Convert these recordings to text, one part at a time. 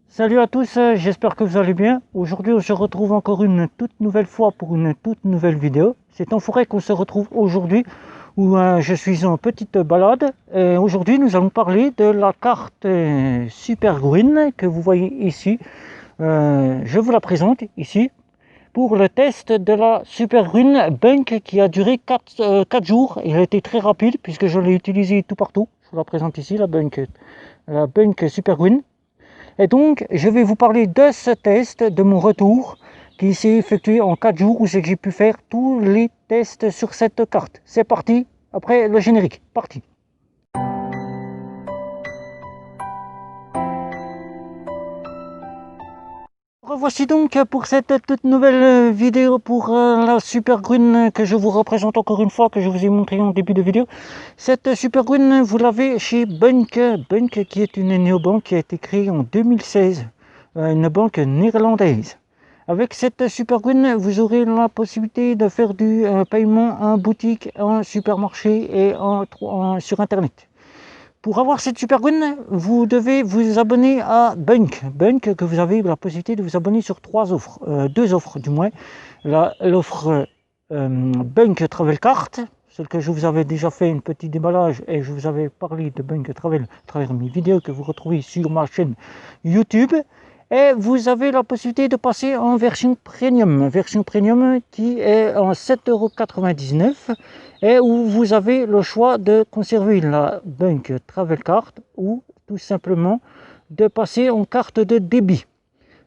Salut à tous, j'espère que vous allez bien. Aujourd'hui, on se retrouve encore une toute nouvelle fois pour une toute nouvelle vidéo. C'est en forêt qu'on se retrouve aujourd'hui, où je suis en petite balade. Et aujourd'hui, nous allons parler de la carte Super Green que vous voyez ici. Je vous la présente ici pour le test de la Super Green Bunk qui a duré 4 jours. Il a été très rapide puisque je l'ai utilisé tout partout. Je vous la présente ici, la Bunk Super Green. Et donc, je vais vous parler de ce test, de mon retour, qui s'est effectué en 4 jours, où c'est que j'ai pu faire tous les tests sur cette carte. C'est parti, après le générique, parti. Revoici donc pour cette toute nouvelle vidéo pour la Super Green que je vous représente encore une fois, que je vous ai montré en début de vidéo. Cette Super Green, vous l'avez chez Bunk. Bunk qui est une néobanque qui a été créée en 2016, une banque néerlandaise. Avec cette Super Green, vous aurez la possibilité de faire du paiement en boutique, en supermarché et sur Internet. Pour avoir cette Super Green, vous devez vous abonner à Bunk. Bunk, que vous avez la possibilité de vous abonner sur 3 offres, 2 offres du moins. L'offre Bunk Travel Card, celle que je vous avais déjà fait un petit déballage et je vous avais parlé de Bunk Travel à travers mes vidéos que vous retrouvez sur ma chaîne YouTube. Et vous avez la possibilité de passer en version premium qui est en 7,99 € et où vous avez le choix de conserver la Bunk Travel Card ou tout simplement de passer en carte de débit.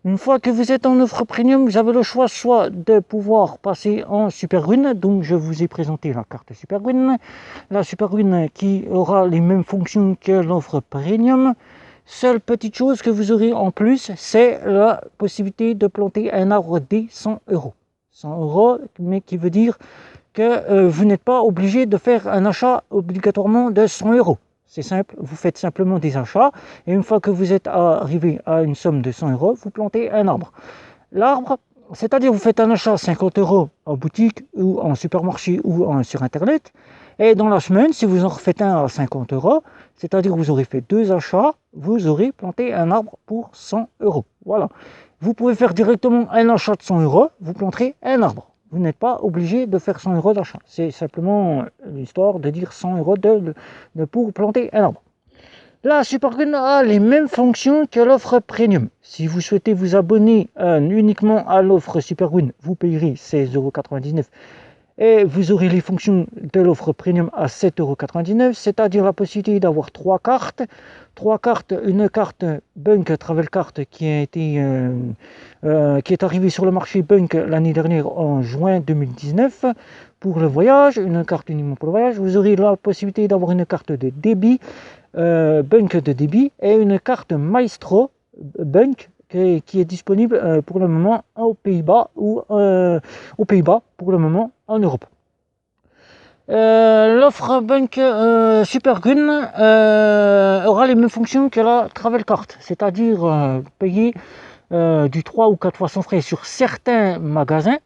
Une fois que vous êtes en offre premium, vous avez le choix soit de pouvoir passer en Super Green, donc je vous ai présenté la carte Super Green, la Super Green qui aura les mêmes fonctions que l'offre premium. Seule petite chose que vous aurez en plus, c'est la possibilité de planter un arbre dès 100 €. 100 €, mais qui veut dire que vous n'êtes pas obligé de faire un achat obligatoirement de 100 €. C'est simple, vous faites simplement des achats et une fois que vous êtes arrivé à une somme de 100 €, vous plantez un arbre. L'arbre, c'est-à-dire vous faites un achat 50 € en boutique ou en supermarché ou sur Internet et dans la semaine, si vous en refaites un à 50 €, c'est-à-dire que vous aurez fait 2 achats, vous aurez planté un arbre pour 100 €. Voilà. Vous pouvez faire directement un achat de 100 €, vous planterez un arbre. Vous n'êtes pas obligé de faire 100 € d'achat. C'est simplement l'histoire de dire 100 € pour planter un arbre. La Super Green a les mêmes fonctions que l'offre Premium. Si vous souhaitez vous abonner uniquement à l'offre Super Green, vous payerez 16,99 € et vous aurez les fonctions de l'offre Premium à 7,99 €, c'est-à-dire la possibilité d'avoir 3 cartes. 3 cartes, une carte Bunk Travel Card qui est arrivée sur le marché Bunk l'année dernière en juin 2019 pour le voyage, une carte uniquement pour le voyage. Vous aurez la possibilité d'avoir une carte de débit, Bunk de débit, et une carte Maestro Bunk qui est disponible pour le moment aux Pays-Bas ou aux Pays-Bas pour le moment en Europe. L'offre Bunk Super Green aura les mêmes fonctions que la Travel Card, c'est-à-dire payer du 3 ou 4 fois sans frais sur certains magasins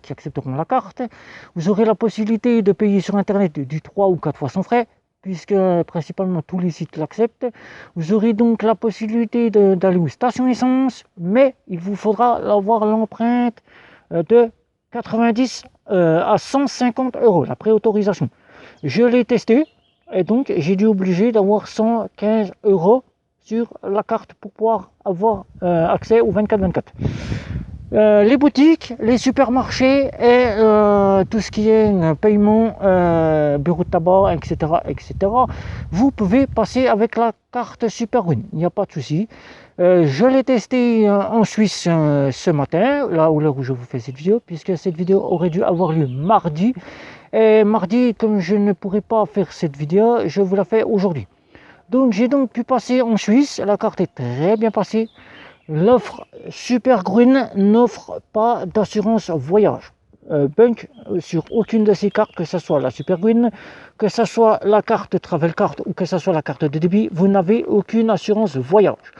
qui accepteront la carte. Vous aurez la possibilité de payer sur Internet du 3 ou 4 fois sans frais, puisque principalement tous les sites l'acceptent. Vous aurez donc la possibilité d'aller aux stations essence, mais il vous faudra avoir l'empreinte de 90 à 150 €, la préautorisation. Je l'ai testé et donc j'ai dû obliger d'avoir 115 € sur la carte pour pouvoir avoir accès au 24/24. Les boutiques, les supermarchés et tout ce qui est paiement, bureau de tabac, etc., vous pouvez passer avec la carte Super Green, il n'y a pas de souci. Je l'ai testé en Suisse ce matin, là où l'heure où je vous fais cette vidéo, puisque cette vidéo aurait dû avoir lieu mardi. Et mardi, comme je ne pourrais pas faire cette vidéo, je vous la fais aujourd'hui. Donc j'ai donc pu passer en Suisse, la carte est très bien passée. L'offre Super Green n'offre pas d'assurance voyage. Bunk sur aucune de ces cartes, que ce soit la Super Green, que ce soit la carte Travel Card ou que ce soit la carte de débit, vous n'avez aucune assurance voyage.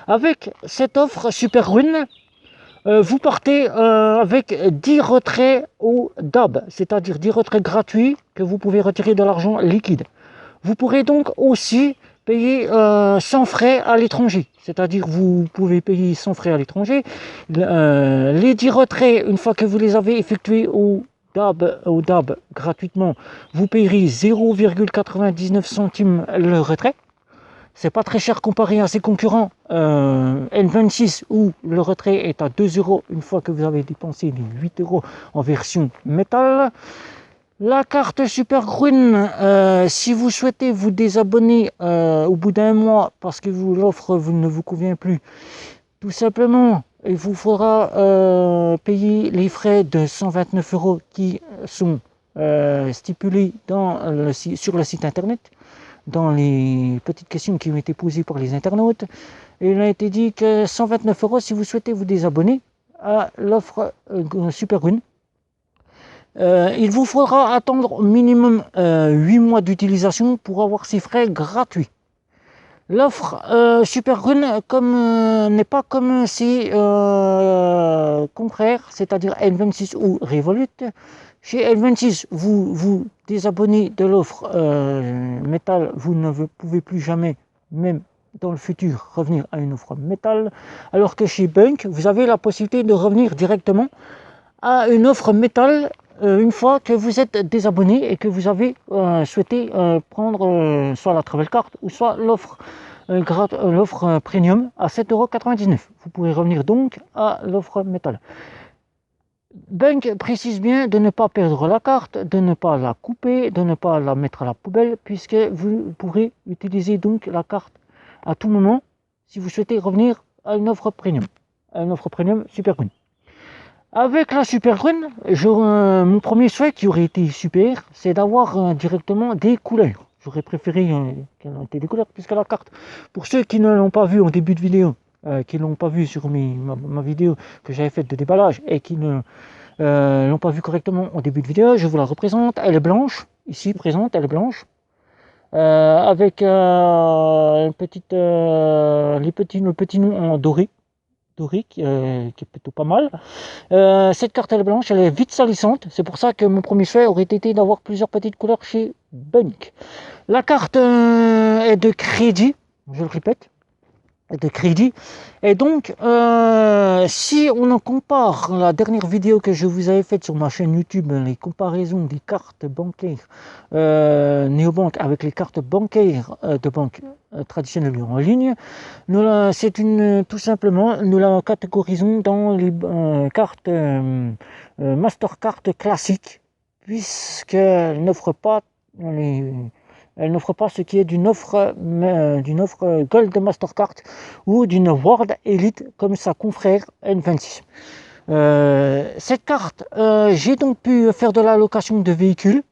Avec cette offre Super Green, vous partez avec 10 retraits au DAB, c'est-à-dire 10 retraits gratuits que vous pouvez retirer de l'argent liquide. Vous pourrez donc aussi payer sans frais à l'étranger. C'est-à-dire vous pouvez payer sans frais à l'étranger. Les 10 retraits, une fois que vous les avez effectués au DAB gratuitement, vous payerez 0,99 centimes le retrait. C'est pas très cher comparé à ses concurrents N26 où le retrait est à 2 euros une fois que vous avez dépensé les 8 euros en version métal. La carte Super Grün, si vous souhaitez vous désabonner au bout d'un mois parce que l'offre ne vous convient plus, tout simplement, il vous faudra payer les frais de 129 euros qui sont stipulés sur le site internet, dans les petites questions qui ont été posées par les internautes. Et il a été dit que 129 euros si vous souhaitez vous désabonner à l'offre Super Grün. Il vous faudra attendre minimum 8 mois d'utilisation pour avoir ces frais gratuits. L'offre Super Grün n'est pas comme ses confrères, c'est-à-dire N26 ou Revolut. Chez N26, vous désabonnez de l'offre métal, vous ne pouvez plus jamais, même dans le futur, revenir à une offre métal. Alors que chez Bunk, vous avez la possibilité de revenir directement à une offre métal une fois que vous êtes désabonné et que vous avez souhaité prendre soit la Travel Card ou soit l'offre premium à 7,99 €. Vous pourrez revenir donc à l'offre métal. Bunk précise bien de ne pas perdre la carte, de ne pas la couper, de ne pas la mettre à la poubelle, puisque vous pourrez utiliser donc la carte à tout moment si vous souhaitez revenir à une offre premium Super Grün. Avec la Super Grün, mon premier souhait qui aurait été super, c'est d'avoir directement des couleurs. J'aurais préféré qu'elle ait des couleurs puisque la carte, pour ceux qui ne l'ont pas vu en début de vidéo, qui ne l'ont pas vu sur ma vidéo que j'avais faite de déballage et qui ne l'ont pas vu correctement en début de vidéo, je vous la représente. Elle est blanche, ici présente, elle est blanche, avec le petit nom en doré qui est plutôt pas mal. Cette carte elle est blanche, elle est vite salissante, c'est pour ça que mon premier choix aurait été d'avoir plusieurs petites couleurs chez Bunk. La carte est de crédit, je le répète, de crédit. Et donc, si on en compare la dernière vidéo que je vous avais faite sur ma chaîne YouTube, les comparaisons des cartes bancaires néobanques avec les cartes bancaires de banque traditionnelles en ligne, c'est tout simplement, nous la catégorisons dans les cartes Mastercard classiques, puisqu'elles n'offrent pas elle n'offre pas ce qui est d'une offre Gold Mastercard ou d'une World Elite comme sa confrère N26. Cette carte, j'ai donc pu faire de la location de véhicules,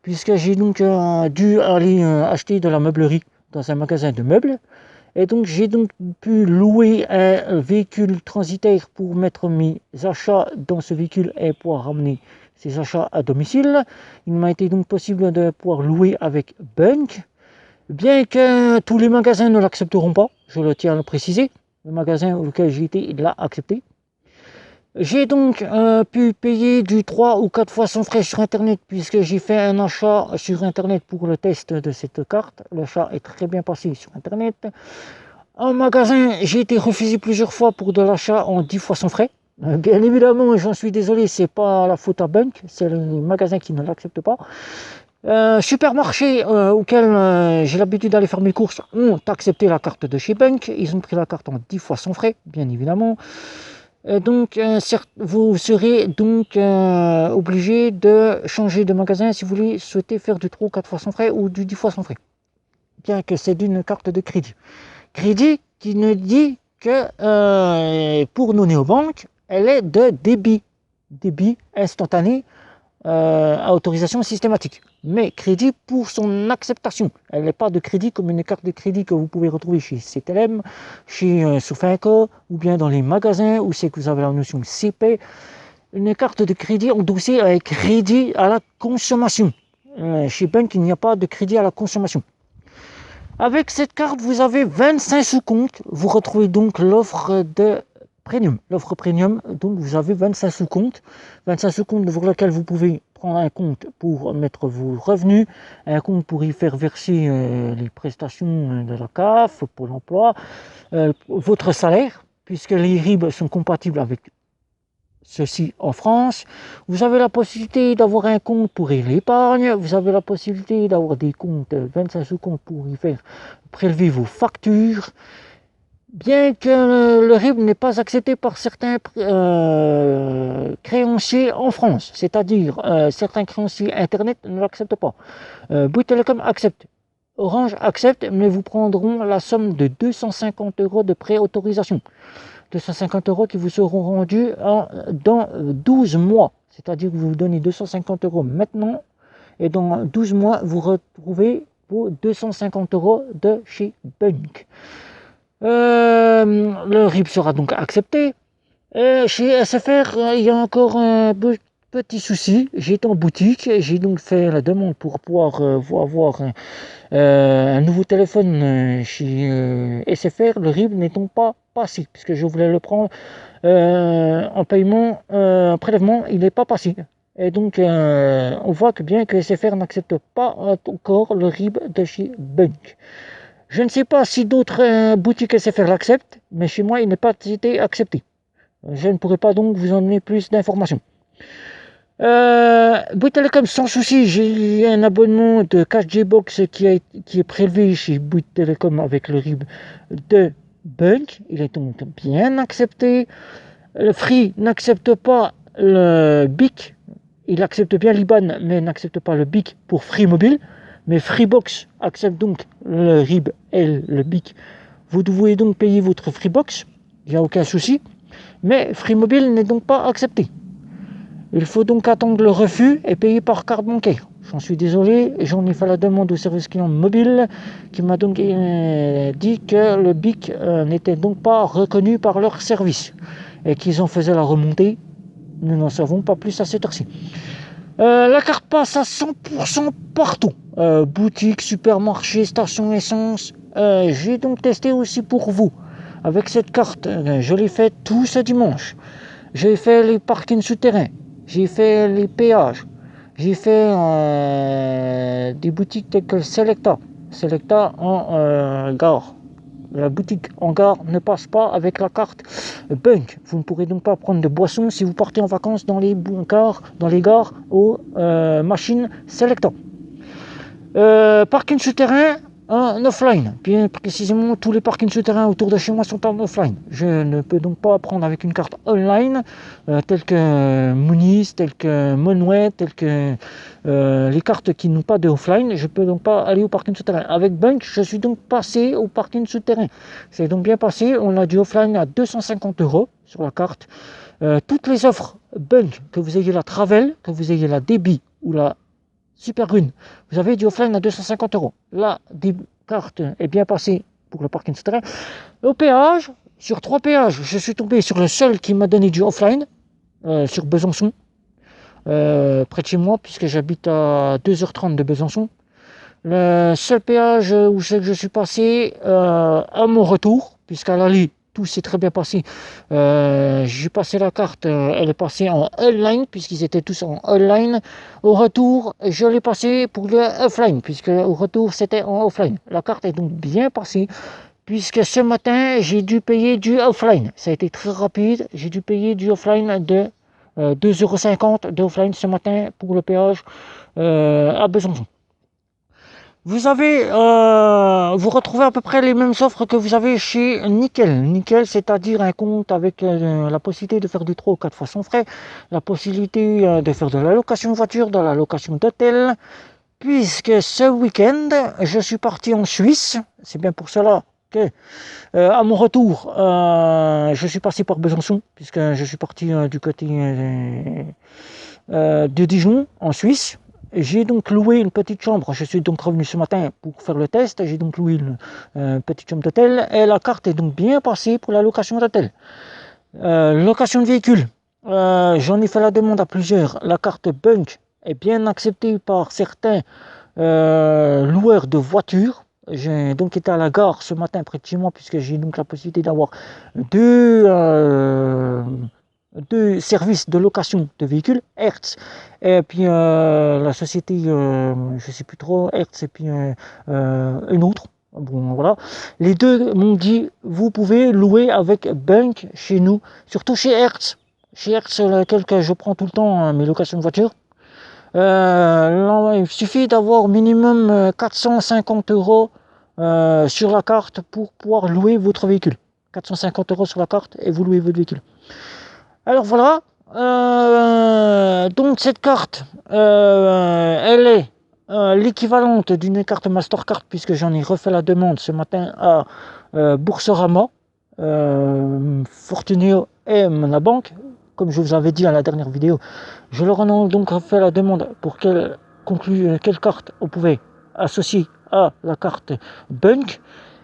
puisque j'ai donc dû aller acheter de la meublerie dans un magasin de meubles. Et donc j'ai donc pu louer un véhicule transitaire pour mettre mes achats dans ce véhicule et pouvoir ramener ces achats à domicile. Il m'a été donc possible de pouvoir louer avec Bunk, bien que tous les magasins ne l'accepteront pas, je le tiens à le préciser. Le magasin auquel j'ai été, il l'a accepté. J'ai donc pu payer du 3 ou 4 fois sans frais sur internet, puisque j'ai fait un achat sur internet pour le test de cette carte. L'achat est très bien passé sur internet. En magasin, j'ai été refusé plusieurs fois pour de l'achat en 10 fois sans frais. Bien évidemment, j'en suis désolé, c'est pas la faute à Bunk, c'est les magasins qui ne l'acceptent pas. Supermarché auquel j'ai l'habitude d'aller faire mes courses ont accepté la carte de chez Bunk. Ils ont pris la carte en 10 fois sans frais, bien évidemment. Donc, vous serez donc obligé de changer de magasin si vous souhaitez faire du 3 ou 4 fois sans frais ou du 10 fois sans frais. Bien que c'est d'une carte de crédit. Crédit qui ne dit que pour nos néobanques, elle est de débit instantané à autorisation systématique. Mais crédit pour son acceptation. Elle n'est pas de crédit comme une carte de crédit que vous pouvez retrouver chez CTLM, chez Sofinco, ou bien dans les magasins où c'est que vous avez la notion CP. Une carte de crédit endossée avec crédit à la consommation. Chez Bunk, il n'y a pas de crédit à la consommation. Avec cette carte, vous avez 25 sous-comptes. Vous retrouvez donc l'offre de premium. L'offre premium, donc vous avez 25 sous-comptes. 25 sous-comptes pour lesquels vous pouvez prendre un compte pour mettre vos revenus, un compte pour y faire verser les prestations de la CAF, Pôle emploi, votre salaire, puisque les RIB sont compatibles avec ceci en France. Vous avez la possibilité d'avoir un compte pour l'épargne, vous avez la possibilité d'avoir des comptes, 25 sous-comptes pour y faire prélever vos factures. Bien que le RIB n'est pas accepté par certains créanciers en France, c'est-à-dire certains créanciers Internet ne l'acceptent pas. Bouygues Telecom accepte. Orange accepte, mais vous prendront la somme de 250 € de préautorisation. 250 € qui vous seront rendus dans 12 mois. C'est-à-dire que vous vous donnez 250 € maintenant et dans 12 mois, vous retrouvez vos 250 € de chez Bunk. Le RIB sera donc accepté. Chez SFR, il y a encore un petit souci. J'étais en boutique, j'ai donc fait la demande pour pouvoir avoir un nouveau téléphone chez SFR. Le RIB n'est donc pas passé, puisque je voulais le prendre en paiement, en prélèvement, il n'est pas passé. Et donc, on voit que bien que SFR n'accepte pas encore le RIB de chez Bunk. Je ne sais pas si d'autres boutiques SFR l'acceptent, mais chez moi, il n'est pas été accepté. Je ne pourrai pas donc vous en donner plus d'informations. Bouygues Telecom, sans souci, j'ai un abonnement de 4G Box qui est prélevé chez Bouygues Telecom avec le RIB de Bunk. Il est donc bien accepté. Le Free n'accepte pas le BIC. Il accepte bien l'IBAN, mais n'accepte pas le BIC pour Free Mobile. Mais Freebox accepte donc le RIB et le BIC. Vous devez donc payer votre Freebox, il n'y a aucun souci. Mais Free Mobile n'est donc pas accepté. Il faut donc attendre le refus et payer par carte bancaire. J'en suis désolé, j'en ai fait la demande au service client mobile qui m'a donc dit que le BIC n'était donc pas reconnu par leur service et qu'ils en faisaient la remontée. Nous n'en savons pas plus à cette heure-ci. La carte passe à 100% partout. Boutique, supermarché, station essence. J'ai donc testé aussi pour vous. Avec cette carte, je l'ai fait tout ce dimanche. J'ai fait les parkings souterrains. J'ai fait les péages. J'ai fait des boutiques telles que Selecta. Selecta en gare. La boutique en gare ne passe pas avec la carte Bunk. Vous ne pourrez donc pas prendre de boissons si vous partez en vacances dans les gares aux machines Selecta. Parking souterrain en offline. Bien précisément, tous les parkings souterrains autour de chez moi sont en offline. Je ne peux donc pas prendre avec une carte online telle que Moniz, telle que Monway, telle que les cartes qui n'ont pas de offline. Je ne peux donc pas aller au parking souterrain. Avec Bunk, je suis donc passé au parking souterrain. C'est donc bien passé. On a du offline à 250 € sur la carte. Toutes les offres Bunk, que vous ayez la Travel, que vous ayez la Débit ou la Super Green, vous avez du offline à 250 €. La carte est bien passée pour le parking souterrain. Au péage, sur 3 péages, je suis tombé sur le seul qui m'a donné du offline, sur Besançon, près de chez moi, puisque j'habite à 2h30 de Besançon. Le seul péage où je suis passé à mon retour, puisqu'à l'aller, tout s'est très bien passé. J'ai passé la carte, elle est passée en online, puisqu'ils étaient tous en online. Au retour, je l'ai passé pour le offline, puisque au retour, c'était en offline. La carte est donc bien passée, puisque ce matin, j'ai dû payer du offline. Ça a été très rapide. J'ai dû payer du offline de 2,50 € d'offline ce matin pour le péage à Besançon. Vous retrouvez à peu près les mêmes offres que vous avez chez Nickel. Nickel, c'est-à-dire un compte avec la possibilité de faire du 3 ou 4 fois sans frais, la possibilité de faire de la location de voiture, de la location d'hôtel. Puisque ce week-end, je suis parti en Suisse. C'est bien pour cela que, à mon retour, je suis passé par Besançon, puisque je suis parti du côté de Dijon, en Suisse. J'ai donc loué une petite chambre. Je suis donc revenu ce matin pour faire le test. J'ai donc loué une petite chambre d'hôtel. Et la carte est donc bien passée pour la location d'hôtel. Location de véhicule. J'en ai fait la demande à plusieurs. La carte Bunk est bien acceptée par certains loueurs de voitures. J'ai donc été à la gare ce matin près de chez moi, puisque j'ai donc la possibilité d'avoir deux, deux services de location de véhicules, Hertz, et puis la société, je sais plus trop, Hertz, et puis une autre. Bon, voilà. Les deux m'ont dit, vous pouvez louer avec Bunk chez nous, surtout chez Hertz. Chez Hertz, lequel que je prends tout le temps mes locations de voiture. Il suffit d'avoir minimum 450 euros sur la carte pour pouvoir louer votre véhicule. 450 euros sur la carte et vous louez votre véhicule. Alors voilà, donc cette carte, elle est l'équivalente d'une carte Mastercard, puisque j'en ai refait la demande ce matin à Boursorama, Fortuneo et Monabank. Comme je vous avais dit à la dernière vidéo, je leur en ai donc fait la demande pour quelle carte on pouvait associer à la carte Bunk.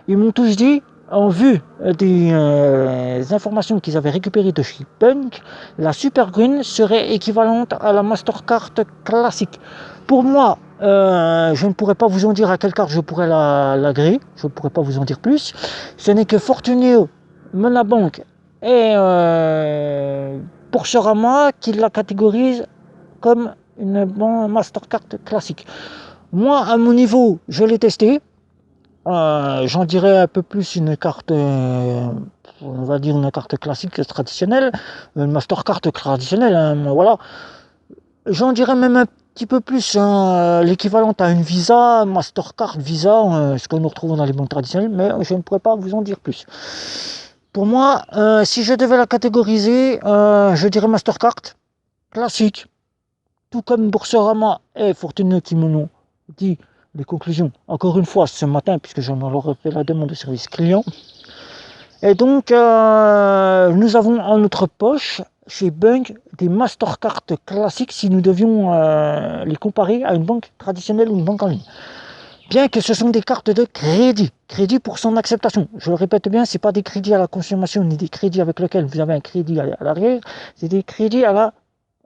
Ils m'ont tous dit, en vue des informations qu'ils avaient récupérées de chez Bunk, la Super Green serait équivalente à la Mastercard classique. Pour moi, je ne pourrais pas vous en dire à quelle carte je pourrais l'agréer, je ne pourrais pas vous en dire plus. Ce n'est que Fortuneo, Monabank et Boursorama qui la catégorise comme une Mastercard classique. Moi, à mon niveau, je l'ai testé. J'en dirais un peu plus une carte, on va dire une carte classique traditionnelle, une Mastercard traditionnelle, hein, voilà. J'en dirais même un petit peu plus l'équivalent à une Visa, Mastercard, Visa, ce que nous retrouvons dans les banques traditionnelles, mais je ne pourrais pas vous en dire plus. Pour moi, si je devais la catégoriser, je dirais Mastercard classique, tout comme Boursorama et Fortuneo qui m'ont dit les conclusions, encore une fois ce matin, puisque j'en ai fait la demande de service client. Et donc, nous avons en notre poche, chez Bunk, des Mastercard classiques si nous devions les comparer à une banque traditionnelle ou une banque en ligne. Bien que ce sont des cartes de crédit pour son acceptation. Je le répète bien, c'est pas des crédits à la consommation, ni des crédits avec lesquels vous avez un crédit à l'arrière, c'est des crédits à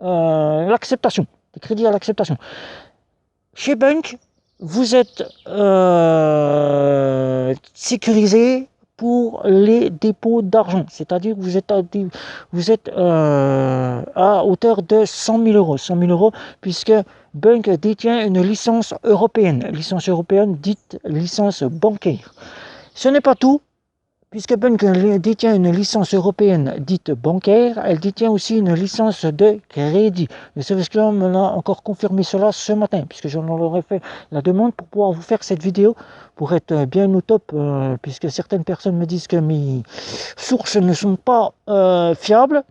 l'acceptation. Des crédits à l'acceptation. Chez Bunk, vous êtes sécurisé pour les dépôts d'argent, c'est-à-dire que vous êtes à hauteur de 100 000 euros. 100 000 euros, puisque Bunk détient une licence européenne dite licence bancaire. Ce n'est pas tout. Puisque Bunk détient une licence européenne dite bancaire, elle détient aussi une licence de crédit. Le service client me l'a encore confirmé cela ce matin, puisque j'en aurais fait la demande pour pouvoir vous faire cette vidéo, pour être bien au top, puisque certaines personnes me disent que mes sources ne sont pas fiables.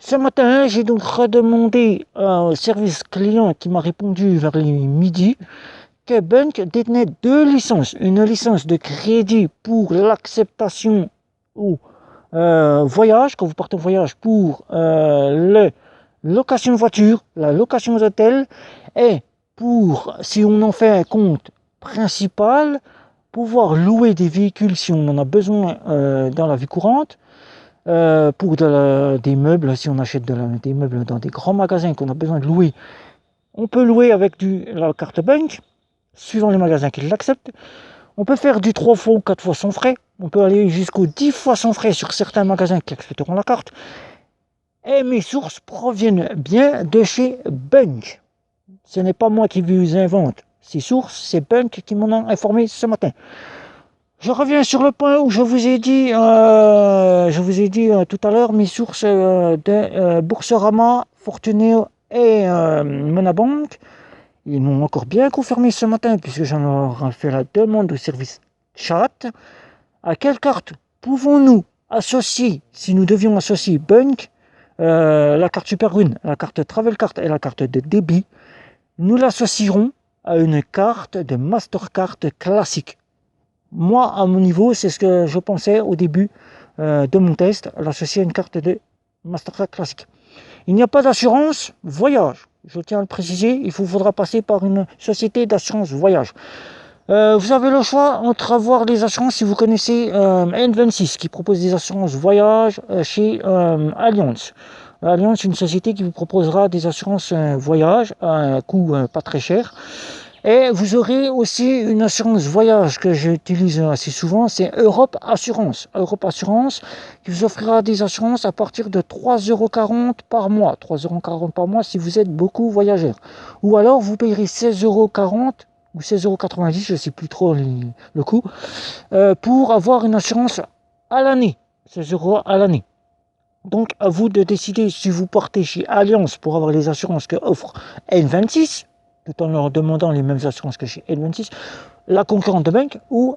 Ce matin, j'ai donc redemandé au service client qui m'a répondu vers les midi, que Bunk détenait deux licences. Une licence de crédit pour l'acceptation au voyage, quand vous partez en voyage, pour la location de voiture, la location d'hôtel, et pour, si on en fait un compte principal, pouvoir louer des véhicules si on en a besoin dans la vie courante, pour des meubles, si on achète des meubles dans des grands magasins qu'on a besoin de louer, on peut louer avec la carte Bunk, suivant les magasins qui l'acceptent. On peut faire du 3 fois ou 4 fois sans frais. On peut aller jusqu'aux 10 fois sans frais sur certains magasins qui accepteront la carte. Et mes sources proviennent bien de chez Bunk. Ce n'est pas moi qui vous invente ces sources, c'est Bunk qui m'en a informé ce matin. Je reviens sur le point où je vous ai dit tout à l'heure mes sources de Boursorama, Fortuneo et Monabank. Ils m'ont encore bien confirmé ce matin, puisque j'en ai fait la demande au service chat. À quelle carte pouvons-nous associer, si nous devions associer Bunk, la carte Super Green, la carte Travel Card et la carte de débit? Nous l'associerons à une carte de Mastercard classique. Moi, à mon niveau, c'est ce que je pensais au début de mon test, l'associer à une carte de Mastercard classique. Il n'y a pas d'assurance voyage. Je tiens à le préciser, il vous faudra passer par une société d'assurance voyage. Vous avez le choix entre avoir des assurances, si vous connaissez N26 qui propose des assurances voyage chez Allianz. Allianz, c'est une société qui vous proposera des assurances voyage à un coût pas très cher. Et vous aurez aussi une assurance voyage que j'utilise assez souvent, c'est Europe Assurance. Europe Assurance qui vous offrira des assurances à partir de 3,40 € par mois. 3,40 € par mois si vous êtes beaucoup voyageur. Ou alors vous payerez 16,40 € ou 16,90 €, je ne sais plus trop le coût, pour avoir une assurance à l'année. 16 € à l'année. Donc à vous de décider si vous partez chez Allianz pour avoir les assurances que offre N26, tout en leur demandant les mêmes assurances que chez N26, la concurrente de banque, ou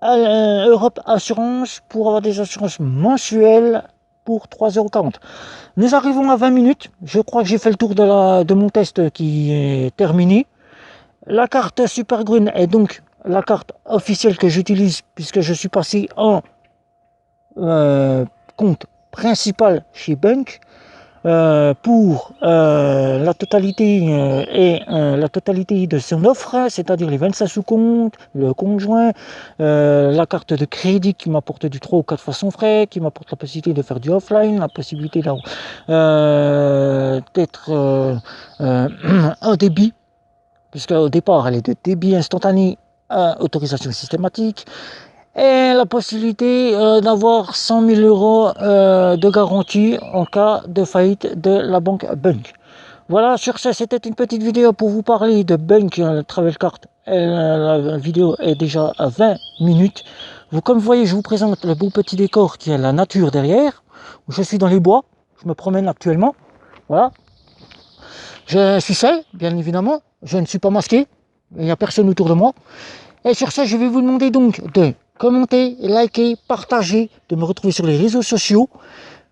Europe Assurance pour avoir des assurances mensuelles pour 3,40 €. Nous arrivons à 20 minutes. Je crois que j'ai fait le tour de mon test qui est terminé. La carte Super Green est donc la carte officielle que j'utilise puisque je suis passé en compte principal chez Bunk. Pour la totalité de son offre, c'est-à-dire les 25 sous-comptes, le conjoint, la carte de crédit qui m'apporte du 3 ou 4 fois son frais, qui m'apporte la possibilité de faire du offline, la possibilité d'être en débit, puisque au départ elle est de débit instantané à autorisation systématique, et la possibilité d'avoir 100 000 € de garantie en cas de faillite de la banque Bunk. Voilà, sur ce, c'était une petite vidéo pour vous parler de Bunk Travel Card. La vidéo est déjà à 20 minutes. Comme vous voyez, je vous présente le beau petit décor qui est la nature derrière. Je suis dans les bois, je me promène actuellement. Voilà. Je suis seul, bien évidemment. Je ne suis pas masqué. Il n'y a personne autour de moi. Et sur ça, je vais vous demander donc de commenter, liker, partager, de me retrouver sur les réseaux sociaux.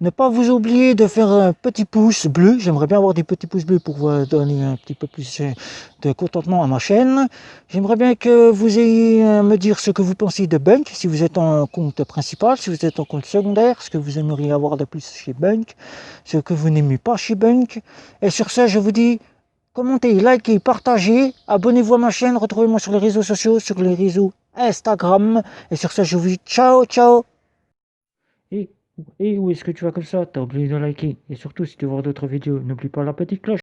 Ne pas vous oublier de faire un petit pouce bleu. J'aimerais bien avoir des petits pouces bleus pour vous donner un petit peu plus de contentement à ma chaîne. J'aimerais bien que vous ayez à me dire ce que vous pensez de Bunk, si vous êtes en compte principal, si vous êtes en compte secondaire, ce que vous aimeriez avoir de plus chez Bunk, ce que vous n'aimez pas chez Bunk. Et sur ça, je vous dis, commentez, likez, partagez, abonnez-vous à ma chaîne, retrouvez-moi sur les réseaux sociaux, sur les réseaux Instagram. Et sur ça, je vous dis ciao, ciao. Et où est-ce que tu vas comme ça? T'as oublié de liker. Et surtout, si tu veux voir d'autres vidéos, n'oublie pas la petite cloche.